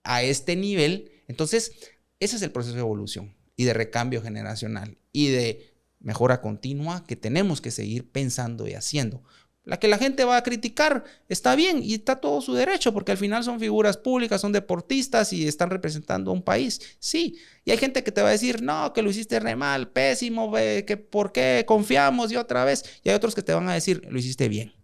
a este nivel. Entonces, ese es el proceso de evolución y de recambio generacional y de mejora continua que tenemos que seguir pensando y haciendo. La que la gente va a criticar está bien y está todo su derecho, porque al final son figuras públicas, son deportistas y están representando a un país. Sí, y hay gente que te va a decir, no, que lo hiciste re mal, pésimo, que por qué confiamos y otra vez. Y hay otros que te van a decir, lo hiciste bien.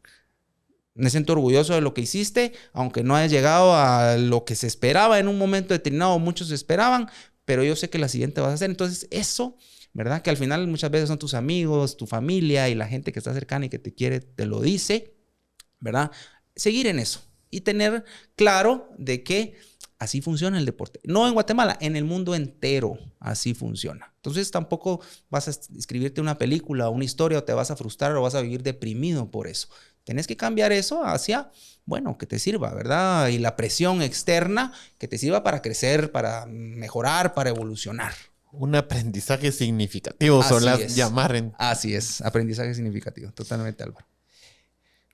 Me siento orgulloso de lo que hiciste, aunque no hayas llegado a lo que se esperaba en un momento determinado, muchos esperaban, pero yo sé que la siguiente vas a hacer. Entonces eso, ¿verdad? Que al final muchas veces son tus amigos, tu familia y la gente que está cercana y que te quiere, te lo dice, ¿verdad? Seguir en eso y tener claro de que así funciona el deporte. No en Guatemala, en el mundo entero así funciona. Entonces tampoco vas a escribirte una película o una historia o te vas a frustrar o vas a vivir deprimido por eso. Tienes que cambiar eso hacia, bueno, que te sirva, ¿verdad? Y la presión externa que te sirva para crecer, para mejorar, para evolucionar. Un aprendizaje significativo son las llamar. Así es, aprendizaje significativo, totalmente, Álvaro.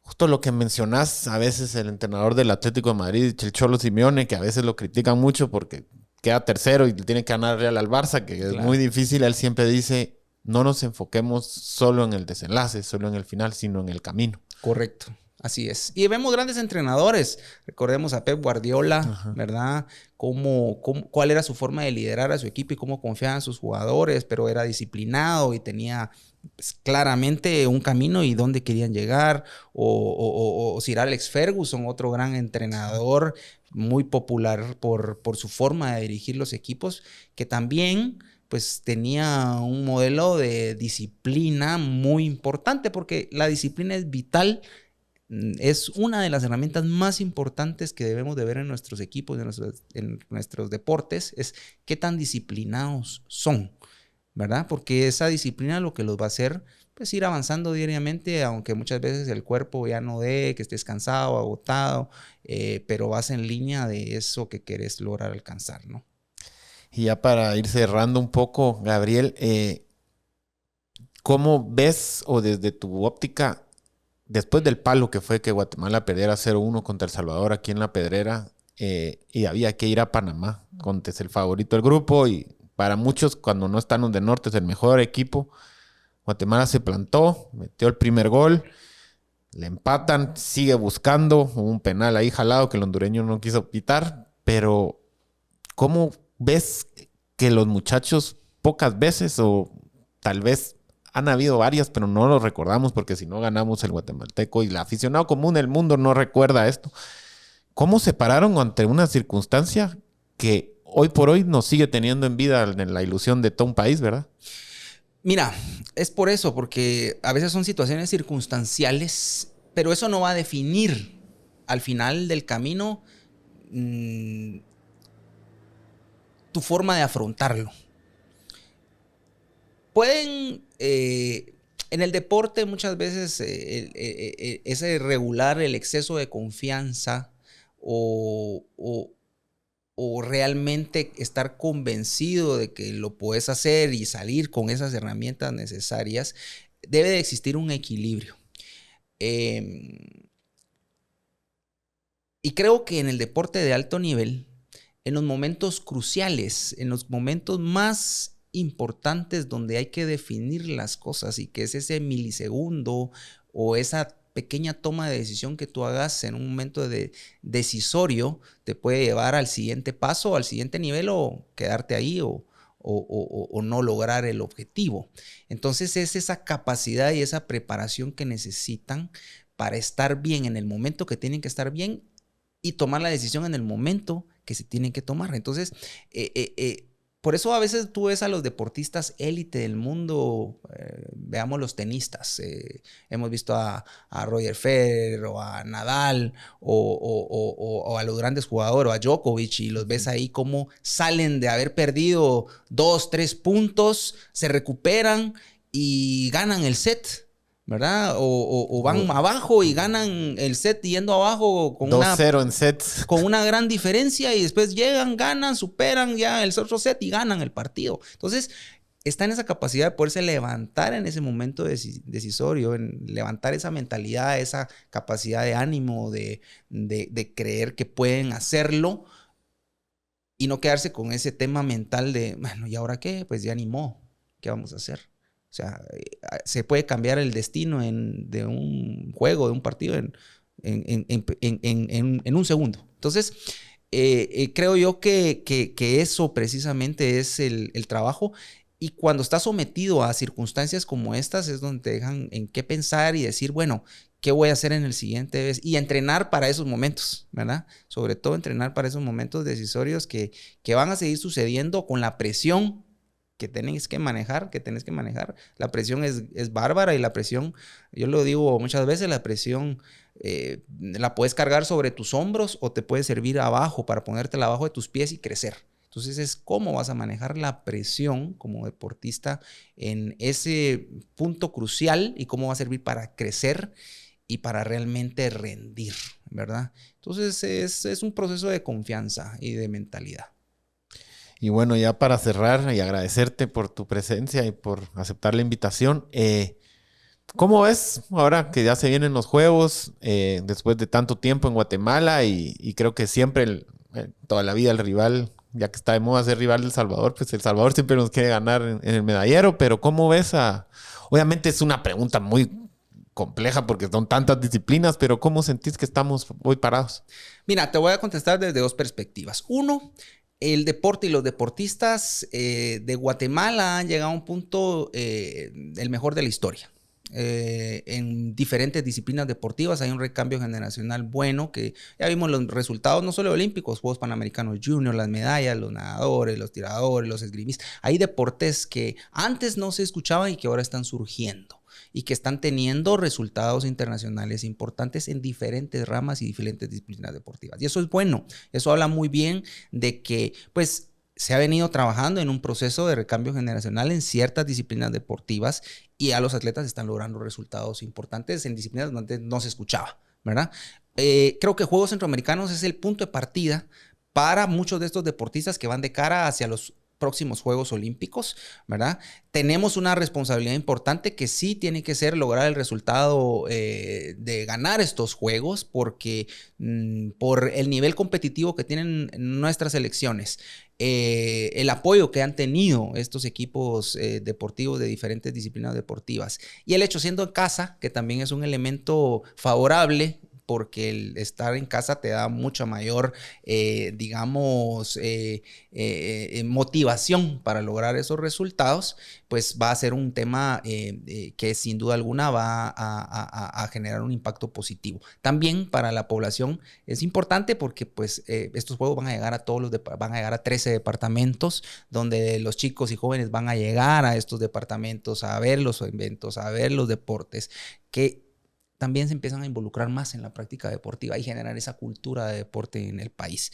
Justo lo que mencionás, a veces el entrenador del Atlético de Madrid, el Cholo Simeone, que a veces lo critican mucho porque queda tercero y le tiene que ganar Real al Barça, que es muy difícil. Él siempre dice, no nos enfoquemos solo en el desenlace, solo en el final, sino en el camino. Correcto. Así es. Y vemos grandes entrenadores. Recordemos a Pep Guardiola, ajá, ¿verdad? Cuál era su forma de liderar a su equipo y cómo confiaba en sus jugadores, pero era disciplinado y tenía pues, claramente un camino y dónde querían llegar. O Sir Alex Ferguson, otro gran entrenador, muy popular por su forma de dirigir los equipos, que también pues tenía un modelo de disciplina muy importante, porque la disciplina es vital. Es una de las herramientas más importantes que debemos de ver en nuestros equipos, en nuestros deportes, es qué tan disciplinados son, ¿verdad? Porque esa disciplina lo que los va a hacer, pues ir avanzando diariamente, aunque muchas veces el cuerpo ya no dé, que estés cansado, agotado, pero vas en línea de eso que querés lograr alcanzar, ¿no? Y ya para ir cerrando un poco, Gabriel, ¿cómo ves o desde tu óptica, después del palo que fue que Guatemala perdiera 0-1 contra El Salvador aquí en La Pedrera, y había que ir a Panamá, donde es el favorito del grupo y para muchos cuando no están los de norte es el mejor equipo? Guatemala se plantó, metió el primer gol, le empatan, sigue buscando, hubo un penal ahí jalado que el hondureño no quiso pitar, pero ¿cómo ves que los muchachos pocas veces o tal vez han habido varias, pero no lo recordamos porque si no ganamos el guatemalteco y el aficionado común del mundo no recuerda esto? ¿Cómo se pararon ante una circunstancia que hoy por hoy nos sigue teniendo en vida en la ilusión de todo un país, verdad? Mira, es por eso, porque a veces son situaciones circunstanciales, pero eso no va a definir al final del camino tu forma de afrontarlo. Pueden, en el deporte muchas veces ese regular el exceso de confianza o realmente estar convencido de que lo puedes hacer y salir con esas herramientas necesarias, debe de existir un equilibrio. Y creo que en el deporte de alto nivel, en los momentos cruciales, en los momentos más importantes donde hay que definir las cosas y que es ese milisegundo o esa pequeña toma de decisión que tú hagas en un momento decisorio te puede llevar al siguiente paso, al siguiente nivel o quedarte ahí o no lograr el objetivo. Entonces es esa capacidad y esa preparación que necesitan para estar bien en el momento que tienen que estar bien y tomar la decisión en el momento que se tienen que tomar. Entonces, por eso a veces tú ves a los deportistas élite del mundo, veamos los tenistas, hemos visto a Roger Federer o a Nadal o a los grandes jugadores, o a Djokovic, y los ves ahí como salen de haber perdido 2, 3 puntos, se recuperan y ganan el set, ¿verdad? O van abajo y ganan el set yendo abajo con 2-0 en sets. Con una gran diferencia, y después llegan, ganan, superan ya el otro set y ganan el partido. Entonces, está en esa capacidad de poderse levantar en ese momento decisorio, en levantar esa mentalidad, esa capacidad de ánimo, de creer que pueden hacerlo y no quedarse con ese tema mental de, bueno, ¿y ahora qué? Pues ya ni modo, ¿qué vamos a hacer? O sea, se puede cambiar el destino de un juego, de un partido en un segundo. Entonces, creo yo que eso precisamente es el trabajo. Y cuando estás sometido a circunstancias como estas es donde te dejan en qué pensar y decir, bueno, ¿qué voy a hacer en el siguiente vez? Y entrenar para esos momentos, ¿verdad? Sobre todo entrenar para esos momentos decisorios que van a seguir sucediendo con la presión que tenés que manejar. La presión es bárbara, y la presión, yo lo digo muchas veces, la presión la puedes cargar sobre tus hombros o te puede servir abajo para ponértela abajo de tus pies y crecer. Entonces es cómo vas a manejar la presión como deportista en ese punto crucial y cómo va a servir para crecer y para realmente rendir, ¿verdad? Entonces es un proceso de confianza y de mentalidad. Y bueno, ya para cerrar y agradecerte por tu presencia y por aceptar la invitación, ¿cómo ves ahora que ya se vienen los Juegos después de tanto tiempo en Guatemala? Y creo que siempre, toda la vida el rival, ya que está de moda ser rival del Salvador, pues El Salvador siempre nos quiere ganar en el medallero, pero ¿cómo ves Obviamente es una pregunta muy compleja porque son tantas disciplinas, pero ¿cómo sentís que estamos hoy parados? Mira, te voy a contestar desde dos perspectivas. Uno, el deporte y los deportistas de Guatemala han llegado a un punto el mejor de la historia. En diferentes disciplinas deportivas hay un recambio generacional bueno, que ya vimos los resultados, no solo olímpicos, Juegos Panamericanos Junior, las medallas, los nadadores, los tiradores, los esgrimistas. Hay deportes que antes no se escuchaban y que ahora están surgiendo y que están teniendo resultados internacionales importantes en diferentes ramas y diferentes disciplinas deportivas. Y eso es bueno, eso habla muy bien de que, pues, se ha venido trabajando en un proceso de recambio generacional en ciertas disciplinas deportivas, y a los atletas están logrando resultados importantes en disciplinas donde no se escuchaba, ¿verdad? Creo que Juegos Centroamericanos es el punto de partida para muchos de estos deportistas que van de cara hacia los próximos Juegos Olímpicos, ¿verdad? Tenemos una responsabilidad importante que sí tiene que ser lograr el resultado de ganar estos Juegos, porque por el nivel competitivo que tienen nuestras selecciones, el apoyo que han tenido estos equipos deportivos de diferentes disciplinas deportivas, y el hecho siendo en casa, que también es un elemento favorable, porque el estar en casa te da mucha mayor, motivación para lograr esos resultados, pues va a ser un tema que sin duda alguna va a generar un impacto positivo. También para la población es importante porque pues estos juegos van a llegar van a llegar a 13 departamentos, donde los chicos y jóvenes van a llegar a estos departamentos a ver los eventos, a ver los deportes, que también se empiezan a involucrar más en la práctica deportiva y generar esa cultura de deporte en el país.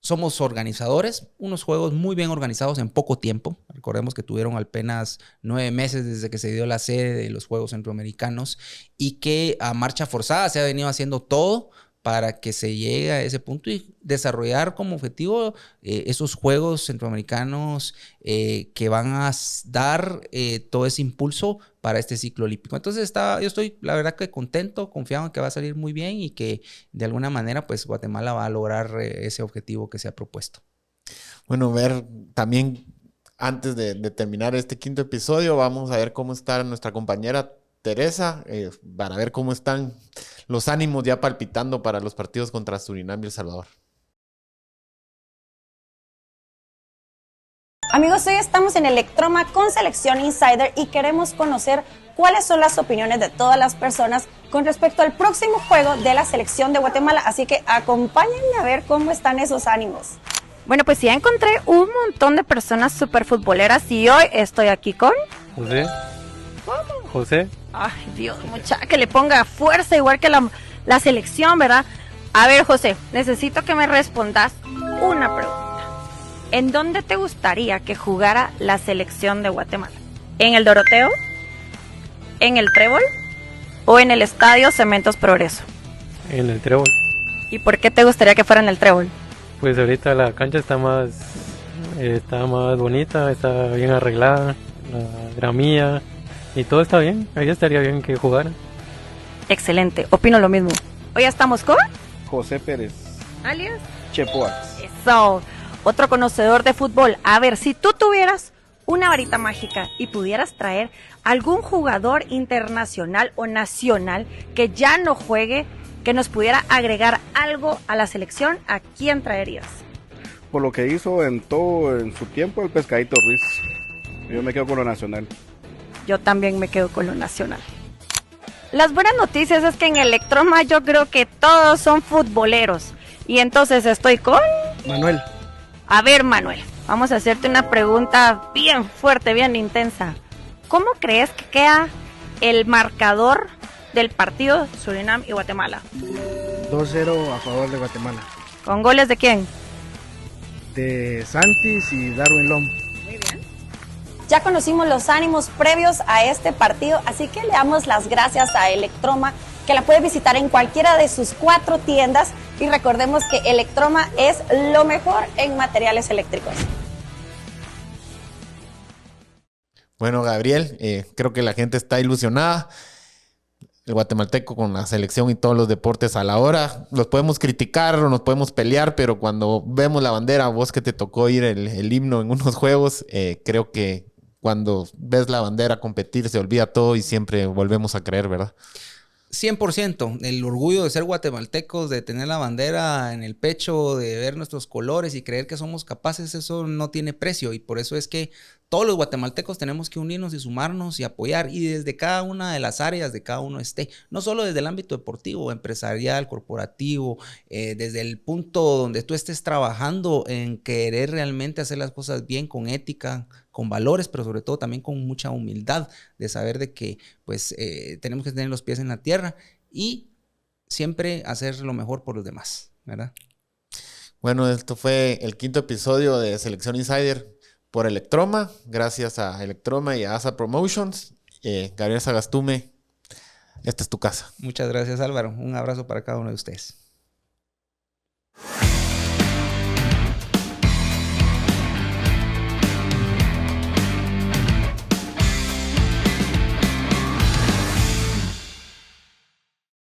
Somos organizadores, unos juegos muy bien organizados en poco tiempo. Recordemos que tuvieron apenas 9 meses desde que se dio la sede de los Juegos Centroamericanos, y que a marcha forzada se ha venido haciendo todo para que se llegue a ese punto y desarrollar como objetivo esos Juegos Centroamericanos que van a dar todo ese impulso para este ciclo olímpico. Entonces yo estoy, la verdad, que contento, confiado en que va a salir muy bien y que de alguna manera pues Guatemala va a lograr ese objetivo que se ha propuesto. Bueno, ver también, antes de terminar este quinto episodio, vamos a ver cómo está nuestra compañera Teresa, para ver cómo están los ánimos ya palpitando para los partidos contra Surinam y El Salvador. Amigos, hoy estamos en Electroma con Selección Insider y queremos conocer cuáles son las opiniones de todas las personas con respecto al próximo juego de la selección de Guatemala. Así que acompáñenme a ver cómo están esos ánimos. Bueno, pues ya encontré un montón de personas súper futboleras y hoy estoy aquí con... José. José. Ay, Dios, muchacha, que le ponga fuerza igual que la selección, ¿verdad? A ver, José, necesito que me respondas una pregunta. ¿En dónde te gustaría que jugara la selección de Guatemala? ¿En el Doroteo? ¿En el Trébol? ¿O en el Estadio Cementos Progreso? En el Trébol. ¿Y por qué te gustaría que fuera en el Trébol? Pues ahorita la cancha está más bonita, está bien arreglada, la gramilla y todo está bien. Ahí estaría bien que jugara. Excelente, opino lo mismo. Hoy estamos con... José Pérez, alias Chepoax. Eso, otro conocedor de fútbol. A ver, si tú tuvieras una varita mágica y pudieras traer algún jugador internacional o nacional que ya no juegue, que nos pudiera agregar algo a la selección, ¿a quién traerías? Por lo que hizo en su tiempo el Pescadito Ruiz. Yo me quedo con lo nacional. Yo también me quedo con lo nacional. Las buenas noticias es que en Electroma yo creo que todos son futboleros. Y entonces estoy con... Manuel. A ver, Manuel, vamos a hacerte una pregunta bien fuerte, bien intensa. ¿Cómo crees que queda el marcador del partido Surinam y Guatemala? 2-0 a favor de Guatemala. ¿Con goles de quién? De Santis y Darwin Lom. Muy bien. Ya conocimos los ánimos previos a este partido, así que le damos las gracias a Electroma, que la puede visitar en cualquiera de sus 4 tiendas. Y recordemos que Electroma es lo mejor en materiales eléctricos. Bueno, Gabriel, creo que la gente está ilusionada. El guatemalteco con la selección y todos los deportes a la hora. Los podemos criticar o nos podemos pelear, pero cuando vemos la bandera, vos que te tocó ir el himno en unos juegos, creo que cuando ves la bandera competir se olvida todo y siempre volvemos a creer, ¿verdad? 100%. El orgullo de ser guatemaltecos, de tener la bandera en el pecho, de ver nuestros colores y creer que somos capaces, eso no tiene precio. Y por eso es que todos los guatemaltecos tenemos que unirnos y sumarnos y apoyar. Y desde cada una de las áreas de cada uno esté. No solo desde el ámbito deportivo, empresarial, corporativo, desde el punto donde tú estés trabajando en querer realmente hacer las cosas bien, con ética, con valores, pero sobre todo también con mucha humildad de saber de que pues tenemos que tener los pies en la tierra y siempre hacer lo mejor por los demás, ¿verdad? Bueno, esto fue el 5º episodio de Selección Insider por Electroma. Gracias a Electroma y a ASA Promotions. Gabriel Sagastume, esta es tu casa. Muchas gracias, Álvaro. Un abrazo para cada uno de ustedes.